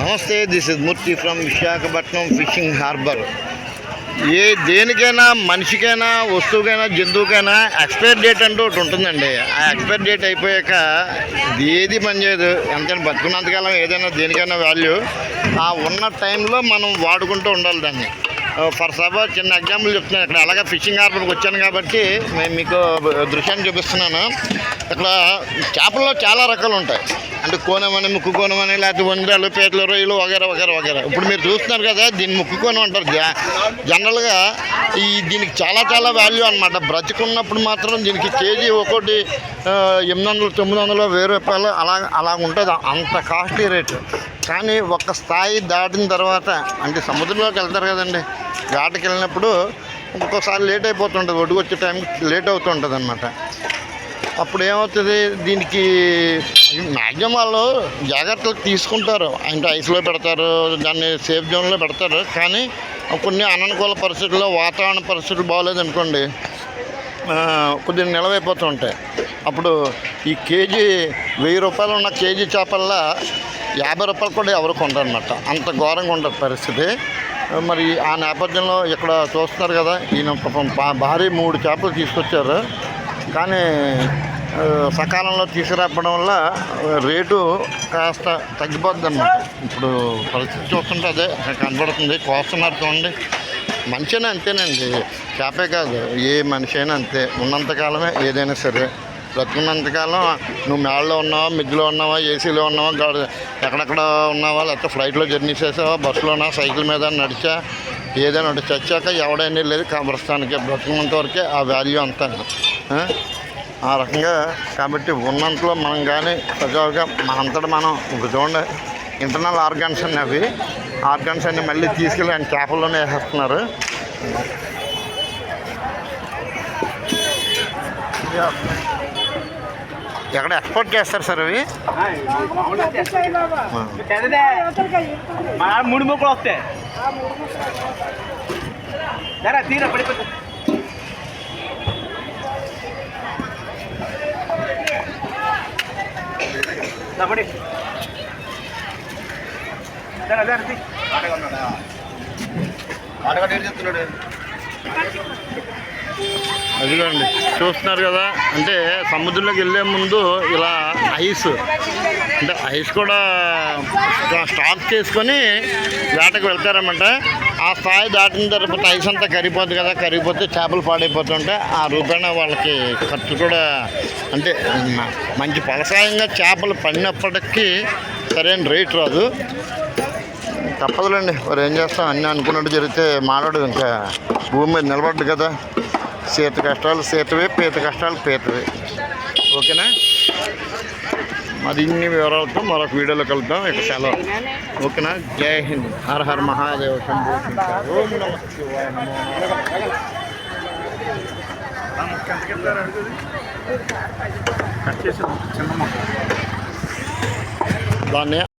నమస్తే, this is Murthy from Visakhapatnam fishing harbour. దేనికైనా, మనిషికైనా, వస్తువుకైనా, జంతువుకైనా expire date అంటూ ఒకటి ఉంటుందండి. ఆ ఎక్స్పైర్ డేట్ అయిపోయాక ఏది పనిచేయదు. ఎంతైనా బతుకున్నంతకాలం ఏదైనా దేనికైనా వాల్యూ ఆ ఉన్న టైంలో మనం వాడుకుంటూ ఉండాలి దాన్ని. ఫర్ సపోజ్ చిన్న ఎగ్జాంపుల్ చెప్తున్నాను. ఇక్కడ అలాగే ఫిషింగ్ హార్బర్కి వచ్చాను కాబట్టి నేను మీకు దృశ్యాన్ని చూపిస్తున్నాను. ఇక్కడ చేపల్లో చాలా రకాలు ఉంటాయి. అంటే కోనమని, ముక్కు కోనమని, లేకపోతే వందరాలు, పీతలు, రొయ్యలు వగేరా వగేరా వగేరా. ఇప్పుడు మీరు చూస్తున్నారు కదా, దీన్ని ముక్కు కోనం అంటారు. జనరల్గా దీనికి చాలా చాలా వాల్యూ అనమాట. బ్రతికున్నప్పుడు మాత్రం దీనికి కేజీ ఒక్కోటి 800, 900, 1000 రూపాయలు అలా ఉంటుంది. అంత కాస్ట్లీ రేటు. కానీ ఒక స్థాయి దాటిన తర్వాత, అంటే సముద్రంలోకి వెళ్తారు కదండి, ఘాటుకి వెళ్ళినప్పుడు ఒక్కొక్కసారి లేట్ అయిపోతుంటుంది. ఒడ్డుకు వచ్చే టైంకి లేట్ అవుతుంటుంది అన్నమాట. అప్పుడు ఏమవుతుంది, దీనికి మ్యాక్సిమం వాళ్ళు జాగ్రత్తలు తీసుకుంటారు. అంటే ఐస్లో పెడతారు, దాన్ని సేఫ్ జోన్లో పెడతారు. కానీ కొన్ని అననుకూల పరిస్థితుల్లో, వాతావరణ పరిస్థితులు బాగోలేదనుకోండి, కొద్దిగా నిలవైపోతూ ఉంటాయి. అప్పుడు ఈ కేజీ 1000 రూపాయలు ఉన్న కేజీ చేపల్లో 50 రూపాయలు కూడా ఎవరు కొంటారనమాట. అంత ఘోరంగా ఉంటుంది పరిస్థితి. మరి ఆ నేపథ్యంలో ఇక్కడ చూస్తున్నారు కదా, ఈయన భారీ 3 చేపలు తీసుకొచ్చారు. కానీ సకాలంలో తీసుకురావడం వల్ల రేటు కాస్త తగ్గిపోద్ది అన్నమాట. ఇప్పుడు పరిస్థితి చూస్తుంటే అదే కనబడుతుంది. కోస్తున్నారు చూడండి. మనిషి అయినా అంతేనండి, చేపే కాదు, ఏ మనిషి అయినా అంతే. ఉన్నంతకాలమే ఏదైనా సరే. బ్రతుకున్నంతకాలం నువ్వు మేళ్ళలో ఉన్నావా, మిద్దులో ఉన్నావా, ఏసీలో ఉన్నావా, ఎక్కడెక్కడ ఉన్నావా, లేకపోతే ఫ్లైట్లో జర్నీ చేసావా, బస్సులోనా, సైకిల్ మీద నడిచా, ఏదైనా ఒకటి చచ్చాక ఎవడైనా లేదు. ప్రస్తుతానికి బ్రతుకున్నంత వరకే ఆ వాల్యూ అంతా. ఆ రకంగా కాబట్టి ఉన్నంతలో మనం కానీ సజావుగా మనంతటా మనం ఇప్పుడు చూడండి, ఇంటర్నల్ ఆర్గాన్స్ అన్నీ, అవి ఆర్గాన్స్ అన్నీ మళ్ళీ తీసుకెళ్ళి ఆయన చేపల్లోనే వేసేస్తున్నారు. ఎక్కడ ఎక్స్పోర్ట్ చేస్తారు సార్ అవి? 3 ముక్కలు వస్తాయి. తీరా పడిపోతుంది. చెప్తున్నాడు. అదిగోండి, చూస్తున్నారు కదా. అంటే సముద్రంలోకి వెళ్ళే ముందు ఇలా ఐస్, అంటే ఐస్ కూడా స్టాక్ చేసుకొని వేటకు వెళ్తారన్నమాట. ఆ స్థాయి దాటిన తర్వాత ఐస్ అంతా కరిగిపోతుంది కదా, కరిగిపోతే చేపలు పాడైపోతుంటే ఆ రూపాయన వాళ్ళకి ఖర్చు కూడా, అంటే మంచి ఫలసాయంగా చేపలు పడినప్పటికీ సరైన రేట్ రాదు. తప్పదులేండి, మరి ఏం చేస్తాం. అన్నీ అనుకున్నట్టు జరిగితే మాట్లాడు. ఇంకా భూమి మీద నిలబడ్డు కదా. సీత కష్టాలు సీతవే, పీత కష్టాలు పీతవే. ఓకేనా? మరి ఇన్ని వివరాలతో మరొక వీడియోలో కలుద్దాం. ఇక సెలవు. ఓకేనా? జై హింద్. హర హర మహాదేవ శంభో శంకర. ఓం నమః శివాయ. దాన్ని